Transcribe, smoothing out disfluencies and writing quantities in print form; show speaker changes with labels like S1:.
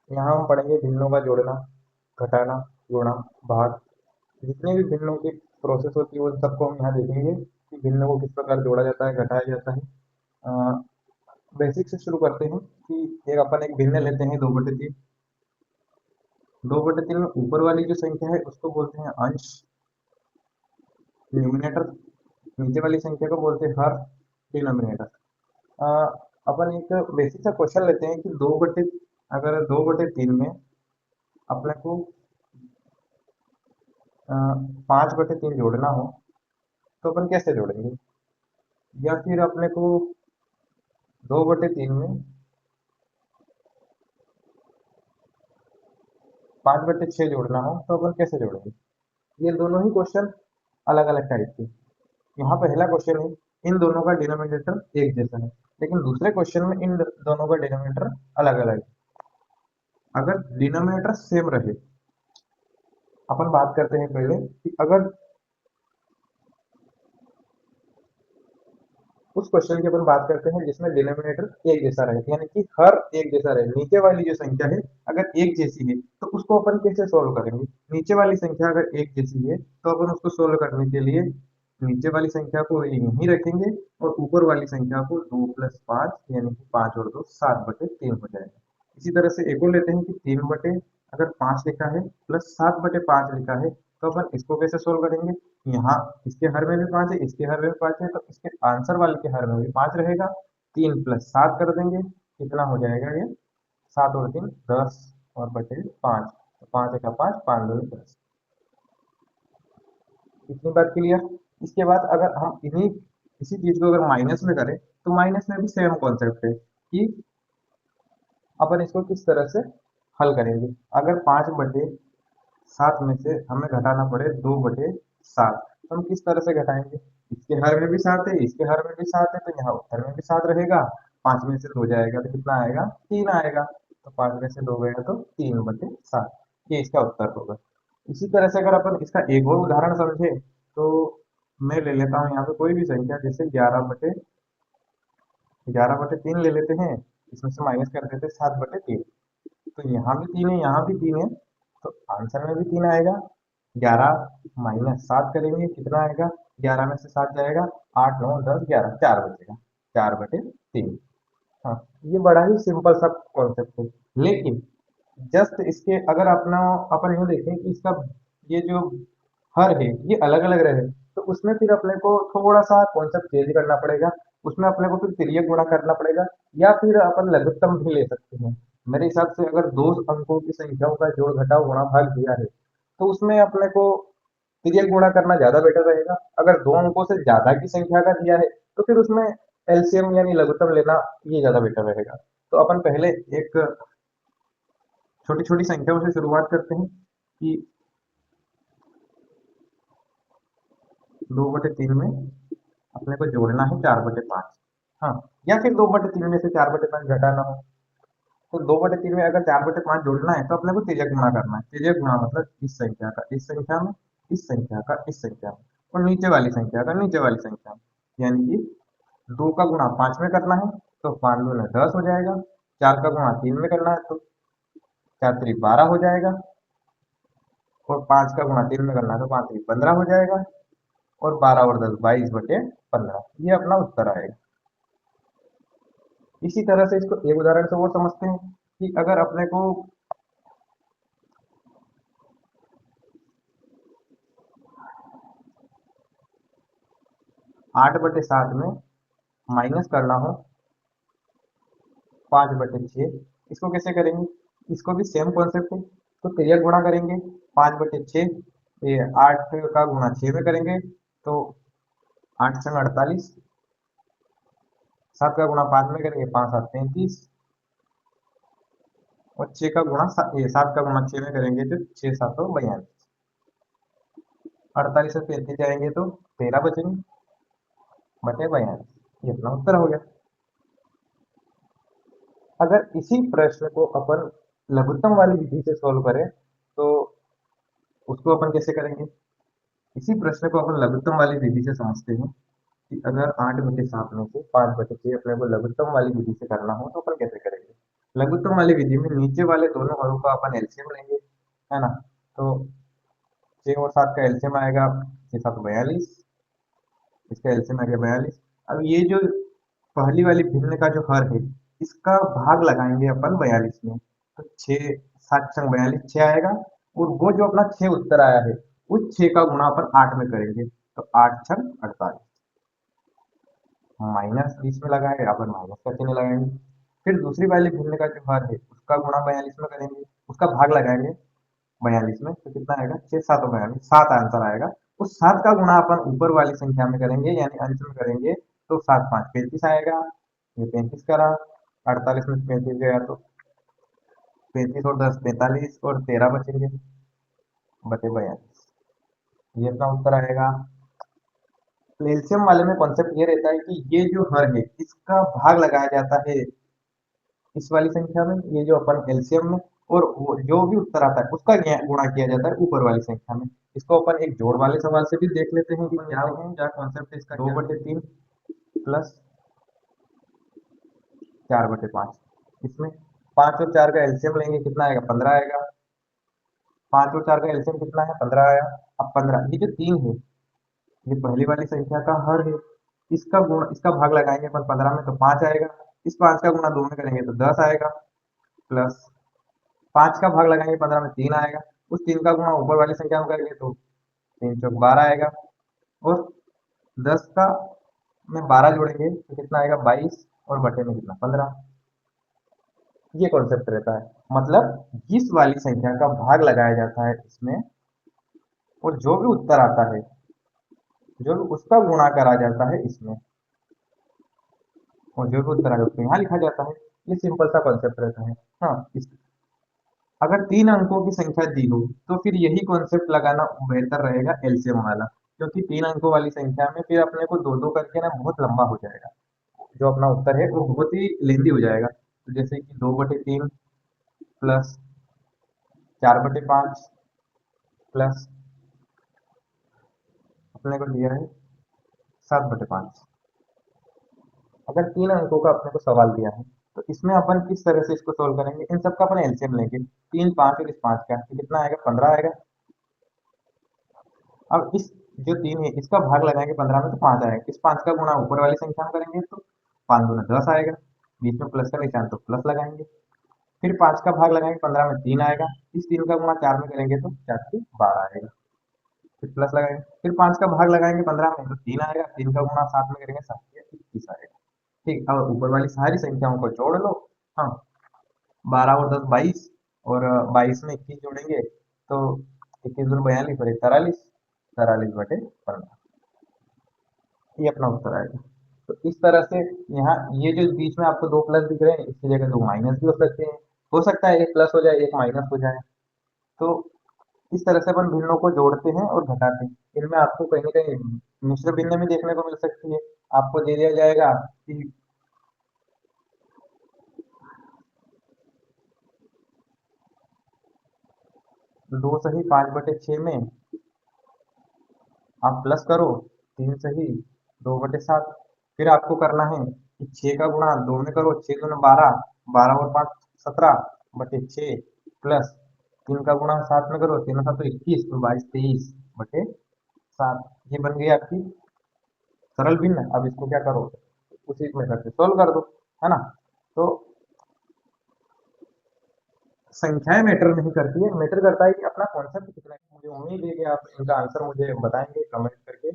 S1: यहाँ हम पढ़ेंगे भिन्नों का जोड़ना, घटाना, गुणा, भाग। जितने भी भिन्नों की प्रोसेस होती है उन सबको हम यहाँ देखेंगे कि भिन्नों को किस प्रकार जोड़ा जाता है, घटाया जाता है। बेसिक से शुरू करते हैं कि अपन एक भिन्न लेते हैं 2/3। 2/3 में ऊपर वाली जो संख्या है उसको बोलते हैं अंश, न्यूमिनेटर। नीचे वाली संख्या को बोलते हैं हर, डिनोमिनेटर। अपन एक बेसिक सा क्वेश्चन लेते हैं कि अगर 2/3 में अपने को 5/3 जोड़ना हो तो अपन कैसे जोड़ेंगे, या फिर अपने को 2/3 में 5/6 जोड़ना हो तो अपन कैसे जोड़ेंगे। ये दोनों ही क्वेश्चन अलग अलग टाइप के। यहाँ पहला क्वेश्चन है, इन दोनों का डिनोमिनेटर एक जैसा है, लेकिन दूसरे क्वेश्चन में इन दोनों का डिनोमिनेटर अलग अलग है। अगर डिनोमिनेटर सेम रहे, अपन बात करते हैं पहले कि अगर उस क्वेश्चन की अपन बात करते हैं जिसमें डिनोमिनेटर एक जैसा रहे, यानी कि हर एक जैसा रहे। नीचे वाली जो संख्या है अगर एक जैसी है तो उसको अपन कैसे सोल्व करेंगे। नीचे वाली संख्या अगर एक जैसी है तो अपन उसको सोल्व करने के लिए नीचे वाली संख्या को यहीं रखेंगे और ऊपर वाली संख्या को 2+5 यानी कि 5 और 2 7/3 हो जाएगा। इसी तरह से एक और लेते हैं कि 3 बटे अगर 5 लिखा है प्लस 7/5 लिखा है तो अपन इसको कैसे सोल्व करेंगे। यहाँ इसके हर में भी 5 है, इसके हर में भी 5 है, तो इसके आंसर वाले के हर में भी 5 रहेगा। 3+7 कर देंगे, कितना हो जाएगा ये, 7 और 3 10 और बटे 5, तो 5 1 5, 5 2 10। इतनी बात क्लियर। इसके बाद अगर हम इसी चीज को अगर माइनस में करें तो माइनस में भी सेम कॉन्सेप्ट है कि अपन इसको किस तरह से हल करेंगे। अगर 5/7 में से हमें घटाना पड़े 2/7 तो हम किस तरह से घटाएंगे। इसके हर में भी 7 है, इसके हर में भी 7 है, तो यहाँ उत्तर में भी 7 रहेगा। 5 में से 2 जाएगा तो कितना आएगा, 3 आएगा। तो 5 में से 2 गया तो 3/7, ये इसका उत्तर होगा। इसी तरह से अगर अपन इसका एक और उदाहरण समझे तो मैं ले लेता हूँ यहाँ पे कोई भी संख्या, जैसे 11/3 ले लेते हैं। इसमें से माइनस कर देते हैं 7/3, तो यहाँ भी 3 है, यहाँ भी 3 है, तो आंसर में भी 3 आएगा। 11 - 7 करेंगे कितना आएगा, 11 में से 7 जाएगा, 8 9 10 11, 4 बचेगा, 4/3। हाँ, ये बड़ा ही सिंपल सा कॉन्सेप्ट है। लेकिन जस्ट इसके अगर अपना अपन यूँ देखें कि इसका ये जो हर है ये अलग अलग रहे, तो उसमें फिर अपने को थोड़ा सा कॉन्सेप्ट चेंज करना पड़ेगा। उसमें अपने को फिर तिर्यक गुणा करना पड़ेगा, या फिर अपन लघुत्तम भी ले सकते हैं। मेरे हिसाब से अगर दो अंकों की संख्याओं का जोड़ घटाव गुणा भाग दिया है तो उसमें अपने को तिर्यक गुणा करना ज्यादा बेटर रहेगा। अगर दो अंकों से ज्यादा की संख्या का दिया है तो फिर उसमें एलसीएम यानी लघुत्तम लेना ये ज्यादा बेटर रहेगा। तो अपन पहले एक छोटी छोटी संख्याओं से शुरुआत करते हैं कि 2/3 में अपने को जोड़ना है 4/5। हाँ, या फिर 2/3 में से 4/5 घटाना हो तो 2/3 में अगर 4/5 जोड़ना है तो अपने को तिर्यक गुणा करना है। तिर्यक गुणा मतलब इस संख्या का इस संख्या में, इस संख्या का इस संख्या में, और नीचे वाली संख्या का नीचे वाली संख्या में। यानी कि 2 का गुणा 5 में करना है तो 5 दूनी 10 हो जाएगा। 4 का गुणा 3 में करना है तो 4 3 12 हो जाएगा। और 5 का गुणा 3 में करना है तो 5 3 15 हो जाएगा। और 12 और 10 22/15, ये अपना उत्तर आएगा। इसी तरह से इसको एक उदाहरण से और समझते हैं कि अगर अपने को 8/7 में माइनस करना हो 5/6, इसको कैसे करेंगे। इसको भी सेम कॉन्सेप्ट है, तो क्रिया गुणा करेंगे 5/6, ये 8 का गुणा 6 में करेंगे तो 8 × 6 = 48। 7 का गुणा 5 में करेंगे 5 7 = 35। और 6 का गुणा 7 का गुणा 6 में करेंगे तो 6 7 = 42। 48 से 35 जाएंगे तो 13 बचेंगे बटे 42, ये अपना उत्तर हो गया। अगर इसी प्रश्न को अपन लघुत्तम वाली विधि से सोल्व करें तो उसको अपन कैसे करेंगे। इसी प्रश्न को अपन लघुत्तम वाली विधि से समझते हैं कि अगर 8/7 में से 5/6 अपने को लघुत्तम वाली विधि से करना हो तो अपन कैसे करेंगे। लघुत्तम वाली विधि में नीचे वाले दोनों हरों का अपन एलसीएम लेंगे, है ना। तो 6 और 7 का एलसीएम आएगा 6 7 42, इसका एलसीएम आ गया 42। अब ये जो पहली वाली भिन्न का जो हर है, इसका भाग लगाएंगे अपन 42 में, तो 6 7 6 42 6 आएगा। और वो जो अपना 6 उत्तर आया है, उस 6 का गुणा अपन 8 में करेंगे, तो 8 6 48, माइनस बीच में लगाए, अपन माइनस का चिन्ह लगाएंगे। फिर दूसरी वाली भिन्न का जो हर है, उसका गुणा 42 में करेंगे, उसका भाग लगाएंगे 42 में, तो कितना आएगा 6 7 42, 7 आंसर आएगा। उस 7 का गुणा अपन ऊपर वाली संख्या में करेंगे, यानी अंश में करेंगे, तो 7 5 35 आएगा। ये 35 करा, 48 में 35 गया, तो 35 और 10 45, और 13 बचेंगे बटे 42, ये अपना उत्तर आएगा। एलसीएम वाले में कॉन्सेप्ट ये रहता है कि ये जो हर है, इसका भाग लगाया जाता है इस वाली संख्या में, ये जो अपन एलसीएम में, और वो जो भी उत्तर आता है उसका गुणा किया जाता है ऊपर वाली संख्या में। इसको अपन एक जोड़ वाले सवाल से भी देख लेते हैं कि क्या कॉन्सेप्ट है इसका। 2/3 प्लस 4/5, इसमें 5 और 4 का एलसीएम लेंगे, कितना आएगा 15 आएगा। 5 और 4 का एलसीएम कितना है 15 आया। अब 15, ये जो 3 है, ये पहली वाली संख्या का हर है, इसका गुण, इसका भाग लगाएंगे अपन 15 में, तो 5 आएगा। इस 5 का गुणा 2 में करेंगे तो 10 आएगा। प्लस 5 का भाग लगाएंगे 15 में, 3 आएगा। उस 3 का गुणा ऊपर वाली संख्या में करेंगे तो 3 चौक 12 आएगा। और 10 का में 12 जोड़ेंगे तो कितना आएगा 22, और बटे में कितना 15। ये कॉन्सेप्ट रहता है, मतलब जिस वाली संख्या का भाग लगाया जाता है इसमें, और जो भी उत्तर आता है, जो भी उसका गुणा करा जाता है इसमें, और जो भी उत्तर आएगा उसको यहाँ लिखा जाता है। ये सिंपल सा कॉन्सेप्ट रहता है। हाँ, अगर 3 अंकों की संख्या दी हो, तो फिर यही कॉन्सेप्ट लगाना बेहतर रहेगा एलसीएम वाला, क्योंकि 3 अंकों वाली संख्या में फिर अपने को दो दो करके ना बहुत लंबा हो जाएगा, जो अपना उत्तर है वो बहुत ही लेंदी हो जाएगा। तो जैसे कि 2/3 प्लस 4/5 प्लस अपने को दिया है 7/5। अगर 3 अंकों का अपने को सवाल दिया है, तो इसमें अपन किस तरह से इसको सोल्व करेंगे, इन सबका अपन एलसीएम लेंगे, 3 5 और इस 5 का, तो कितना आएगा 15 आएगा। अब इस जो 3 है, इसका भाग लगाएंगे 15 में, तो 5 आएगा। इस 5 का गुणा ऊपर वाली संख्या में करेंगे, तो 5 दूना 10 आएगा। बीच में प्लस का निशान, तो प्लस लगाएंगे। फिर 5 का भाग लगाएंगे 15 में, 3 आएगा। इस 3 का गुणा 4 में करेंगे, तो 4 3 12 आएगा। फिर प्लस लगाएंगे, फिर 5 का भाग लगाएंगे 15 में, तो 3 आएगा। 3 का गुणा 7 में करेंगे, 7 21 आएगा। ठीक, अब ऊपर वाली सारी संख्याओं को जोड़ लो। हाँ, 12 और 10 22, और 22 में 21 जोड़ेंगे, तो 21 दूनी 42 और 1 43, 43/15, ये अपना उत्तर आएगा। तो इस तरह से यहाँ ये जो बीच में आपको 2 प्लस दिख रहे हैं, इसकी जगह 2 माइनस भी हो सकते हैं। हो सकता है एक प्लस हो जाए, एक माइनस हो जाए। तो इस तरह से अपन भिन्नों को जोड़ते हैं और घटाते हैं। इनमें आपको कहीं ना कहीं मिश्र भिन्न भी देखने को मिल सकती है। आपको दे दिया जाएगा कि 2 सही 5/6 में आप प्लस करो, 3 सही 2/7। फिर आपको करना है कि 6 का गुणा 2 में करो, 6 दूना 12, 12 और 5 17/6, प्लस 3 का गुणा 7 में करो, 3 और 7 21, तो 22 23/7। ये बन गई आपकी सरल भिन्न। अब इसको क्या करो, उसी मेथड से सोल्व कर दो, है ना। तो संख्याएं मैटर नहीं करती है, मैटर करता है कि अपना कॉन्सेप्ट कितना है। मुझे उम्मीद है कि आप इनका आंसर मुझे बताएंगे कमेंट करके।